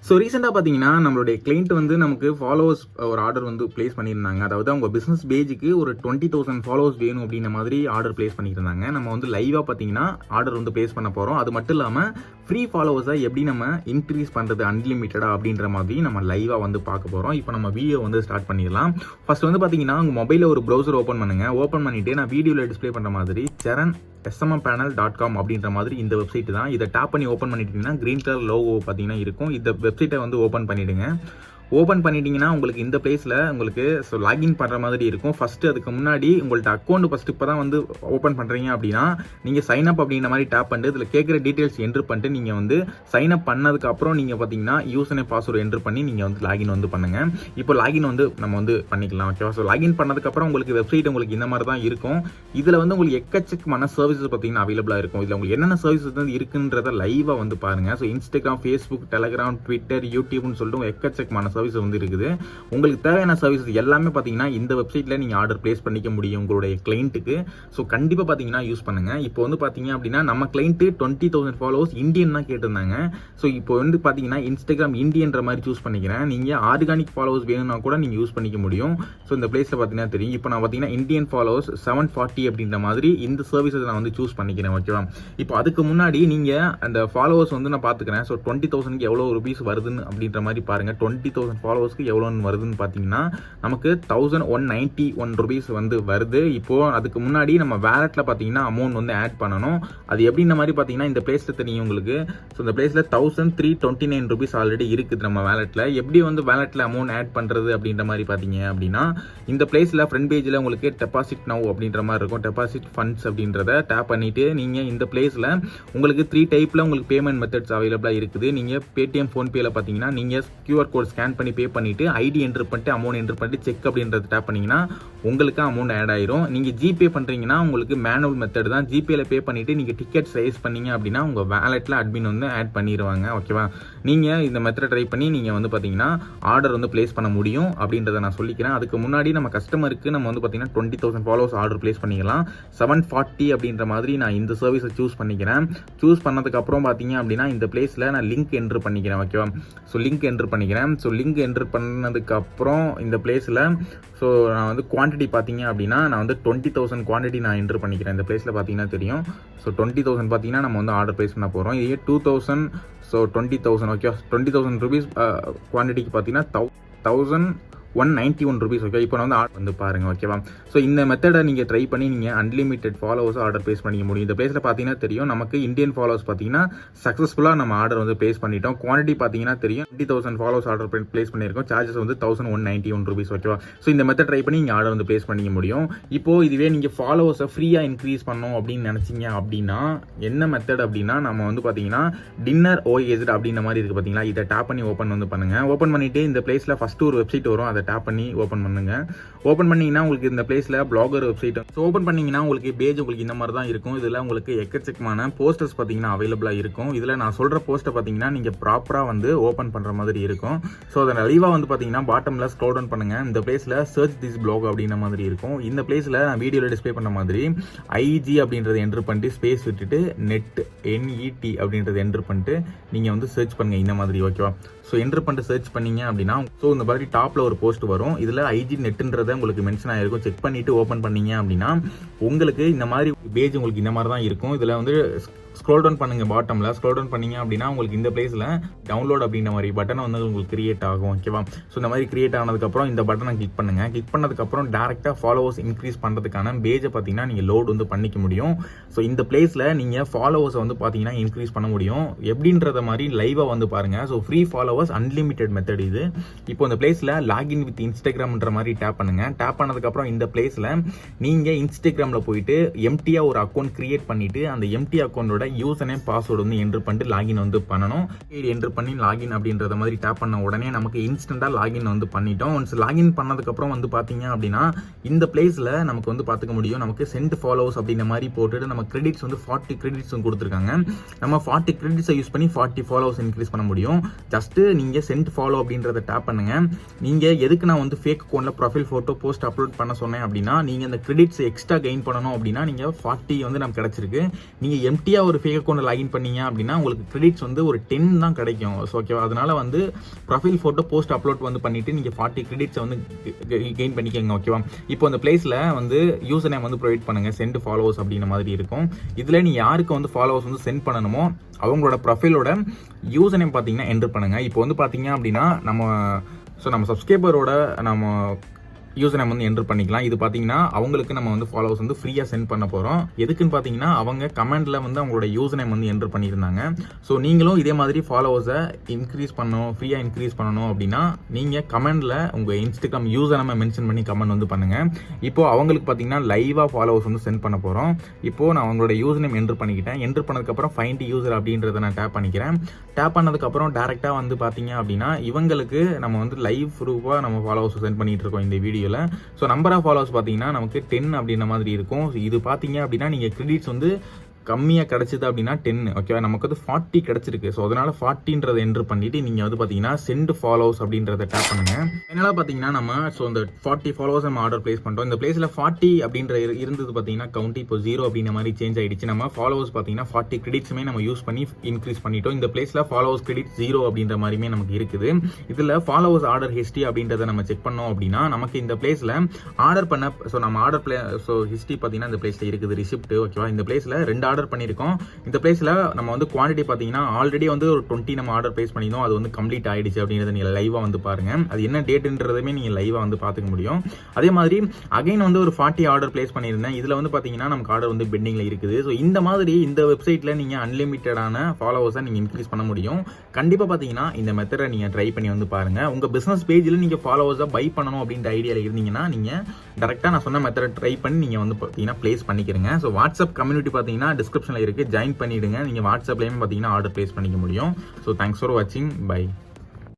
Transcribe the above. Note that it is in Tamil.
ஸோ ரீசெண்டாக பார்த்தீங்கன்னா நம்மளுடைய கிளைண்ட் வந்து நமக்கு ஃபாலோவர்ஸ் ஒரு ஆர்டர் வந்து பிளேஸ் பண்ணியிருந்தாங்க. அதாவது அவங்க பிஸ்னஸ் பேஜுக்கு ஒரு 20,000 ஃபாலோவர்ஸ் வேணும் அப்படின்ற மாதிரி ஆர்டர் பிளேஸ் பண்ணியிருந்தாங்க. நம்ம வந்து லைவாக பார்த்தீங்கன்னா ஆர்டர் வந்து பிளேஸ் பண்ண போகிறோம். அது மட்டும் இல்லாமல் ஃப்ரீ ஃபாலோவர்ஸை எப்படி நம்ம இன்க்ரீஸ் பண்ணுறது அன்லிமிட்டடா அப்படின்ற மாதிரி நம்ம லைவாக வந்து பார்க்க போகிறோம். இப்போ நம்ம வீடியோ வந்து ஸ்டார்ட் பண்ணிடலாம். ஃபர்ஸ்ட் வந்து பார்த்தீங்கன்னா உங்கள் மொபைலில் ஒரு ப்ரௌசர் ஓப்பன் பண்ணுங்க. ஓப்பன் பண்ணிட்டு நான் வீடியோவில் டிஸ்பிளே பண்ணுற மாதிரி SMMpanel.com அப்படின்ற மாதிரி இந்த வெப்சைட் தான். இதை டேப் பண்ணி ஓப்பன் பண்ணிட்டீங்கன்னா கிரீன் கலர் லோகோ பார்த்தீங்கன்னா இருக்கும். இந்த வெப்சைட்டை வந்து ஓப்பன் பண்ணிடுங்க. ஓப்பன் பண்ணிட்டீங்கன்னா உங்களுக்கு இந்த பிளேஸில் உங்களுக்கு லாகின் பண்ணுற மாதிரி இருக்கும். ஃபஸ்ட்டு அதுக்கு முன்னாடி உங்கள்ட்ட அக்கௌண்ட் ஃபஸ்ட்டு இப்போ தான் வந்து ஓப்பன் பண்ணுறீங்க அப்படின்னா நீங்கள் சைன் அப் அப்படின்ற மாதிரி டேப் பண்ணிட்டு இதில் கேட்குற டீட்டெயில்ஸ் என்ட்ரு பண்ணிட்டு நீங்கள் வந்து சைன் அப் பண்ணதுக்கப்புறம் நீங்கள் பார்த்தீங்கன்னா யூசர் நேம் பாஸ்வேர்டு என்ட்ரு பண்ணி நீங்கள் வந்து லாகின் வந்து பண்ணுங்கள். இப்போ லாகின் வந்து நம்ம வந்து பண்ணிக்கலாம். ஓகேவா? ஸோ லாகின் பண்ணதுக்கப்புறம் உங்களுக்கு வெப்சைட் உங்களுக்கு இந்த மாதிரி தான் இருக்கும். இதில் வந்து உங்களுக்கு எக்கச்சக்கமான சர்வீசஸ் பார்த்தீங்கன்னா அவைலபிளாக இருக்கும். இதில் உங்களுக்கு என்னென்ன சர்வீசஸ் வந்து இருக்குன்றத லைவாக வந்து பாருங்கள். So Instagram, Facebook, Telegram, Twitter, யூடியூப்னு சொல்லிட்டு எக்கச்சக்கமான சர்வீஸ் வந்து இருக்குது. உங்களுக்கு தேவையான சர்வீசஸ் எல்லாமே பார்த்தீங்கன்னா இந்த வெப்சைட்ல நீங்க ஆர்டர் பிளேஸ் பண்ணிக்க முடியும் உங்களுடைய கிளைண்ட்டுக்கு. ஸோ கண்டிப்பா பார்த்தீங்கன்னா யூஸ் பண்ணுங்க. இப்போ வந்து பார்த்தீங்க அப்படின்னா நம்ம கிளைண்ட் 20,000 ஃபாலோவர்ஸ் இந்தியன் தான் கேட்டிருந்தாங்க. ஸோ இப்போ வந்து பார்த்தீங்கன்னா இன்ஸ்டாகிராம் இந்தியன்ற மாதிரி சூஸ் பண்ணிக்கிறேன். நீங்க ஆர்கானிக் ஃபாலோவர்ஸ் வேணும்னா கூட நீங்க யூஸ் பண்ணிக்க முடியும். ஸோ இந்த பிளேஸ்ல பார்த்தீங்கன்னா தெரியும். இப்போ நான் பார்த்தீங்கன்னா இந்தியன் ஃபாலோவர்ஸ் 740 அப்படின்ற மாதிரி இந்த சர்வீசஸ் நான் வந்து சூஸ் பண்ணிக்கிறேன். ஓகேவா? இப்போ அதுக்கு முன்னாடி நீங்க அந்த ஃபாலோவர்ஸ் வந்து நான் பார்த்துக்கிறேன். ஸோ 20,000க்கு எவ்வளோ ருபீஸ் வருதுன்னு அப்படின்ற மாதிரி பாருங்க. 20,000 ஃபாலோவர்ஸ்க்கு எவ்வளோன்னு வருதுன்னு பார்த்தீங்கன்னா நமக்கு 1,191 ருபீஸ் வந்து வருது. இப்போ அதுக்கு முன்னாடி நம்ம வேலெட்ல பார்த்தீங்கன்னா அமௌண்ட் வந்து ஆட் பண்ணணும். அது எப்படின்ற மாதிரி பார்த்தீங்கன்னா இந்த பிளேஸ்ல தெரியும் உங்களுக்கு. ஸோ இந்த பிளேஸ்ல 1,329 ருபீஸ் ஆல்ரெடி இருக்குது நம்ம வேலெட்ல. எப்படி வந்து வேலெட்ல அமௌண்ட் ஆட் பண்றது அப்படின்ற மாதிரி பார்த்தீங்க அப்படின்னா இந்த பிளேஸ்ல ஃப்ரண்ட் பேஜ்ல உங்களுக்கு டெபாசிட் நவ் அப்படின்ற மாதிரி இருக்கும். டெபாசிட் ஃபண்ட்ஸ் அப்படின்றத டேப் பண்ணிட்டு நீங்க இந்த பிளேஸ்ல உங்களுக்கு 3 டைப்ல உங்களுக்கு பேமெண்ட் மெத்தட்ஸ் அவைலபிளா இருக்குது. நீங்க பேடிஎம், ஃபோன்பேல பார்த்தீங்கன்னா நீங்க QR கோட் ஸ்கேன் பண்ணி பே பண்ணிட்டு ஐடி என்டர் பண்ணிட்டு அமௌண்ட் என்டர் பண்ணிட்டு செக் அப்படின்றத டேப் பண்ணீங்கன்னா உங்களுக்கு அமௌண்ட் ஆட் ஆயிரும். நீங்க ஜிபே பண்றீங்கன்னா உங்களுக்கு மேனுவல் மெத்தட் தான். ஜிபேல பே பண்ணிட்டு நீங்க டிக்கெட் ரைஸ் பண்ணீங்க அப்படின்னா உங்க வேலெட்ல அட்மின் வந்து ஆட் பண்ணிடுவாங்க. ஓகேவா? நீங்க இந்த மெத்தட் ட்ரை பண்ணி நீங்க வந்து பாத்தீங்கன்னா ஆர்டர் வந்து பிளேஸ் பண்ண முடியும் அப்படின்றத நான் சொல்லிக்கிறேன். அதுக்கு முன்னாடி நம்ம கஸ்டமருக்கு நம்ம வந்து பாத்தீங்கன்னா 20,000 ஃபாலோவர்ஸ் ஆர்டர் பிளேஸ் பண்ணிக்கலாம். 740 அப்படின்ற மாதிரி நான் இந்த சர்வீஸை சூஸ் பண்ணிக்கிறேன். சூஸ் பண்ணதுக்கு அப்புறம் பாத்தீங்க அப்படின்னா இந்த பிளேஸ்ல நான் லிங்க் என்டர் பண்ணிக்கிறேன். ஓகேவா? ஸோ லிங்க் என்டர் பண்ணிக்கிறேன். ஸோ லிங்க் என்டர் பண்ணதுக்கு அப்புறம் இந்த பிளேஸ்ல ஸோ நான் வந்து குவான்டிட்டி பார்த்தீங்க அப்படின்னா நான் வந்து 20,000 குவான்டிட்டி நான் என்டர் பண்ணிக்கிறேன். இந்த பிளேஸ்ல பார்த்தீங்கன்னா தெரியும். ஸோ 20,000 பார்த்தீங்கன்னா நம்ம வந்து ஆர்டர் பிளேஸ் பண்ண போகிறோம். இதே 2,000 ஸோ 20,000 ஓகே 20,000 ருபீஸ் குவான்டிட்டிக்கு பார்த்தீங்கன்னா 1,191 ருபீஸ். ஓகே, இப்போ நான் வந்து ஆர்டர் வந்து பாருங்க. ஓகேவா? ஸோ இந்த மெத்தடை நீங்கள் ட்ரை பண்ணி நீங்கள் அன்லிமிட்டெட் ஃபாலோவர்ஸ் ஆர்டர் பிளேஸ் பண்ணிக்க முடியும். இந்த பிளேஸில் பார்த்தீங்கன்னா தெரியும் நமக்கு இந்தியன் ஃபாலோவர்ஸ் பார்த்தீங்கன்னா சக்ஸஸ்ஃபுல்லாக நம்ம ஆர்டர் வந்து பிளேஸ் பண்ணிட்டோம். குவான்டிட்டி பார்த்தீங்கன்னா தெரியும் 20,000 ஃபாலோவர்ஸ் ஆர்டர் பிளேஸ் பண்ணியிருக்கோம். சார்ஜஸ் வந்து 1,191 ருபீஸ். ஓகேவா? ஸோ இந்த மெத்தட் ட்ரை பண்ணி நீங்கள் ஆர்டர் வந்து பிளேஸ் பண்ணிக்க முடியும். இப்போ இதுவே நீங்கள் ஃபாலோவர்ஸை ஃப்ரீயாக இன்க்ரீஸ் பண்ணணும் அப்படின்னு நினச்சிங்க அப்படின்னா என்ன மெத்தட் அப்படின்னா நம்ம வந்து பார்த்தீங்கன்னா டின்னர் OAZ அப்படின்ற மாதிரி இருக்குது பார்த்தீங்களா? இதை டேப் பண்ணி ஓப்பன் வந்து பண்ணுங்க. ஓப்பன் பண்ணிட்டு இந்த பிளேஸில் ஃபர்ஸ்ட் ஒரு வெப்சைட் வரும். அதை டேப் பண்ணி ஓப்பன் பண்ணுங்க. ஓப்பன் பண்ணீங்கன்னா உங்களுக்கு இந்த பிளேஸ்ல பிளாகர் வெப்சைட் ஓப்பன் பண்ணீங்கன்னா உங்களுக்கு பேஜ் உங்களுக்கு இந்த மாதிரி தான் இருக்கும். இதுல உங்களுக்கு எக்கச்சக்கமான போஸ்டர்ஸ் பாத்தீங்கன்னா அவைலபிளா இருக்கும். இதுல நான் சொல்ற போஸ்டர் பாத்தீங்கன்னா நீங்க ப்ராப்பரா வந்து ஓப்பன் பண்ற மாதிரி இருக்கும். ஸோ அதை லைவா வந்து பாத்தீங்கன்னா பாட்டம்ல ஸ்க்ரோல் டவுன் பண்ணுங்க. இந்த பிளேஸ்ல சர்ச் திஸ் பிளாக் அப்படின்ற மாதிரி இருக்கும். இந்த பிளேஸ்ல நான் வீடியோல டிஸ்பிளே பண்ண மாதிரி IG அப்படின்றத என்டர் பண்ணிட்டு ஸ்பேஸ் விட்டுட்டு NET அப்படின்றத என்டர் பண்ணிட்டு நீங்க வந்து சர்ச் பண்ணுங்க இந்த மாதிரி. ஓகேவா? ஸோ என்டர் பண்ணிட்டு சர்ச் பண்ணீங்க அப்படின்னா ஸோ இந்த மாதிரி டாப்ல ஒரு போஸ்ட் வரும். இதுல IG நெட்ன்றத உங்களுக்கு மென்ஷன் ஆயிருக்கும். செக் பண்ணிட்டு ஓப்பன் பண்ணீங்க அப்படின்னா உங்களுக்கு இந்த மாதிரி பேஜ் உங்களுக்கு இந்த மாதிரி தான் இருக்கும். இதுல வந்து ஸ்க்ரோல் டவுன் பண்ணுங்க. பாட்டம்ல ஸ்க்ரோல் டவுன் பண்ணீங்க அப்படின்னா உங்களுக்கு இந்த பிளேஸ்ல டவுன்லோட் அப்படின்ற மாதிரி பட்டன் வந்து உங்களுக்கு கிரியேட் ஆகும். ஓகேவா? ஸோ இந்த மாதிரி கிரியேட் ஆனதுக்கப்புறம் இந்த பட்டனை கிளிக் பண்ணுங்க. கிளிக் பண்ணதுக்கப்புறம் டேரக்டா ஃபாலோவர்ஸ் இன்க்ரீஸ் பண்றதுக்கான பேஜை பார்த்தீங்கன்னா நீங்க லோட் வந்து பண்ணிக்க முடியும். ஸோ இந்த பிளேஸ்ல நீங்க ஃபாலோவர்ஸ் வந்து பார்த்தீங்கன்னா இன்க்ரீஸ் பண்ண முடியும். எப்படின்றத மாதிரி லைவா வந்து பாருங்க. So free followers unlimited method இது. இப்போ இந்த பிளேஸ்ல லாகின் வித் இன்ஸ்டாகிராம்ன்ற மாதிரி டேப் பண்ணுங்க. டேப் பண்ணதுக்கப்புறம் இந்த பிளேஸ்ல நீங்க இன்ஸ்டாகிராம்ல போயிட்டு எம்டியா ஒரு அக்கௌண்ட் கிரியேட் பண்ணிட்டு அந்த எம்டி அக்கௌண்டோட யூசர் நேம் பாஸ்வேர்டு வந்து என்டர் பண்ணிட்டு லாகின் வந்து பண்ணணும். என்டர் பண்ணி லாகின் அப்படின்றத மாதிரி டேப் பண்ண உடனே நமக்கு இன்ஸ்டன்டா லாகின் வந்து பண்ணிட்டோம். ஒன்ஸ் லாகின் பண்ணதுக்கு அப்புறம் வந்து பாத்தீங்க அப்படின்னா இந்த பிளேஸ்ல நமக்கு வந்து பாத்துக்க முடியும். நமக்கு சென்ட் ஃபாலோவர்ஸ் அப்படின்ற மாதிரி போட்டுட்டு நம்ம கிரெடிட்ஸ் வந்து 40 கிரெடிட்ஸ் கொடுத்துருக்காங்க. நம்ம 40 கிரெடிட்ஸை யூஸ் பண்ணி 40 ஃபாலோவர்ஸ் இன்க்ரீஸ் பண்ண முடியும். ஜஸ்ட் நீங்க சென்ட் ஃபாலோ அப்படின்றத டேப் பண்ணுங்க. நீங்க எதுக்கு நான் வந்து ஃபேக் அக்கௌண்ட்ல ப்ரொஃபைல் போட்டோ போஸ்ட் அப்லோட் பண்ண சொன்னேன் அப்படின்னா நீங்க இந்த கிரெடிட்ஸ் எக்ஸ்ட்ரா கெயின் பண்ணணும் அப்படின்னா நீங்க 40 வந்து நமக்கு கிடைச்சிருக்கு. நீங்க எம்டியா ஒரு ஒரு ஃபேக் அக்கௌண்ட் லாகின் பண்ணீங்க அப்படின்னா உங்களுக்கு கிரெடிட்ஸ் வந்து ஒரு 10 தான் கிடைக்கும். ஸோ ஓகேவா, அதனால வந்து ப்ரொஃபைல் ஃபோட்டோ போஸ்ட் அப்லோட் வந்து பண்ணிட்டு நீங்கள் 40 கிரெடிட்ஸை வந்து கெயின் பண்ணிக்கோங்க. ஓகேவா, இப்போ அந்த பிளேஸில் வந்து யூசர் நேம் வந்து ப்ரொவைட் பண்ணுங்க, சென்ட் ஃபாலோவர்ஸ் அப்படின்ற மாதிரி இருக்கும். இதில் நீ யாருக்கு வந்து ஃபாலோவர்ஸ் வந்து சென்ட் பண்ணணுமோ அவங்களோட ப்ரொஃபைலோட யூசர் நேம் பார்த்தீங்கன்னா என்டர் பண்ணுங்க. இப்போ வந்து பார்த்தீங்க அப்படின்னா நம்ம சப்ஸ்கிரைபரோட நம்ம யூசர் நேம் வந்து என்டர் பண்ணிக்கலாம். இது பார்த்தீங்கன்னா அவங்களுக்கு நம்ம வந்து ஃபாலோவர்ஸ் வந்து ஃப்ரீயாக சென்ட் பண்ண போகிறோம். எதுக்குன்னு பார்த்தீங்கன்னா அவங்க கமெண்ட்ல வந்து அவங்களோட யூசர் நேம் வந்து என்டர் பண்ணியிருந்தாங்க. ஸோ நீங்களும் இதே மாதிரி ஃபாலோவர்ஸை ஃப்ரீயாக இன்க்ரீஸ் பண்ணணும் அப்படின்னா நீங்கள் கமெண்ட்ல உங்கள் இன்ஸ்டாகிராம் யூசர் நேம் மென்ஷன் பண்ணி கமெண்ட் வந்து பண்ணுங்க. இப்போ அவங்களுக்கு பார்த்தீங்கன்னா லைவாக ஃபாலோவர்ஸ் வந்து சென்ட் பண்ண போகிறோம். இப்போ நான் அவங்களோட யூசர் நேம் என்டர் பண்ணிக்கிட்டேன். என்டர் பண்ணதுக்கப்புறம் ஃபைண்ட் யூசர் அப்படின்றத நான் டேப் பண்ணிக்கிறேன். டேப் பண்ணதுக்கப்புறம் டேரெக்டாக வந்து பார்த்தீங்க அப்படின்னா இவங்களுக்கு நம்ம வந்து லைவ் ப்ரூஃபாக நம்ம ஃபாலோவர்ஸ் சென்ட் பண்ணிட்டு இருக்கோம் இந்த வீடியோ. ஸோ நம்பர் ஆஃப் ஃபாலோவர்ஸ் பார்த்தீங்கன்னா நமக்கு 10 அப்படின்ற மாதிரி இருக்கும். இது பார்த்தீங்க அப்படின்னா நீங்கள் கிரெடிட்ஸ் வந்து கம்மியாக கிடைச்சிது அப்படின்னா 10. ஓகேவா, நமக்கு வந்து 40 கிடைச்சிருக்கு. ஸோ அதனால 40ன்றதை என்டர் பண்ணிட்டு நீங்கள் வந்து பார்த்தீங்கன்னா சென்ட் ஃபாலோவர்ஸ் அப்படின்றத டேப் பண்ணுங்க. என்னென்னா பார்த்தீங்கன்னா நம்ம இந்த 40 ஃபாலோவர்ஸ் நம்ம ஆர்டர் பிளேஸ் பண்ணிட்டோம். இந்த பிளேஸில் 40 அப்படின்ற இருந்தது பார்த்தீங்கன்னா கவுண்ட் இப்போ 0 அப்படின்ற மாதிரி சேஞ்ச் ஆயிடுச்சு. நம்ம ஃபாலோவர்ஸ் பார்த்தீங்கன்னா 40 கிரெடிட்ஸுமே நம்ம யூஸ் பண்ணி இன்க்ரீஸ் பண்ணிட்டோம். இந்த பிளேஸில் ஃபாலோவர்ஸ் கிரெடிட் 0 அப்படின்ற மாதிரியுமே நமக்கு இருக்குது. இதில் ஃபாலோவர்ஸ் ஆர்டர் ஹிஸ்ட்ரி அப்படின்றத நம்ம செக் பண்ணோம் அப்படின்னா நமக்கு இந்த பிளேஸில் ஆர்டர் பண்ண நம்ம ஹிஸ்ட்ரி பார்த்தீங்கன்னா இந்த பிளேஸில் இருக்குது ரிசிப்ட். ஓகேவா, இந்த பிளேஸில் 2 ஆர்டர் பண்ணியிருக்கோம். இந்த பிளேஸில் நம்ம வந்து குவான்டிட்டி பார்த்தீங்கன்னா ஆல்ரெடி வந்து ஒரு 20 நம்ம ஆர்டர் பிளேஸ் பண்ணியிருந்தோம். அது வந்து கம்ப்ளீட் ஆயிடுச்சு அப்படின்றத நீங்கள் லைவாக வந்து பாருங்க. அது என்ன டேட்ன்றதுமே நீங்கள் லைவாக வந்து பார்த்துக்க முடியும். அதே மாதிரி அகைன் வந்து ஒரு 40 ஆர்டர் பிளேஸ் பண்ணியிருந்தேன். இதில் வந்து பார்த்தீங்கன்னா நமக்கு ஆர்டர் வந்து பெண்டிங்கில் இருக்குது. ஸோ இந்த மாதிரி இந்த வெப்சைட்டில் நீங்கள் அன்லிமிட்டடான ஃபாலோவர்ஸை நீங்கள் இன்க்ரீஸ் பண்ண முடியும். கண்டிப்பாக பார்த்தீங்கன்னா இந்த மெத்தடை நீங்கள் ட்ரை பண்ணி வந்து பாருங்க. உங்கள் பிஸ்னஸ் பேஜில் நீங்கள் ஃபாலோவர்ஸை பை பண்ணணும் அப்படின்ற ஐடியாவில் இருந்தீங்கன்னா நீங்கள் டேரெக்டாக நான் சொன்ன மெத்தடை ட்ரை பண்ணி நீங்கள் வந்து பார்த்தீங்கன்னா பிளேஸ் பண்ணிக்கிறீங்க. ஸோ வாட்ஸ்அப் கம்யூனிட்டி பார்த்தீங்கன்னா டிஸ்கிரிப்ஷனில் இருக்குது, ஜாயின் பண்ணிவிடுங்க. நீங்கள் வாட்ஸ்அப்லேயும் பார்த்தீங்கன்னா ஆர்டர் பிளேஸ் பண்ணிக்க முடியும். ஸோ தேங்க்ஸ் ஃபார் வாட்சிங், பை.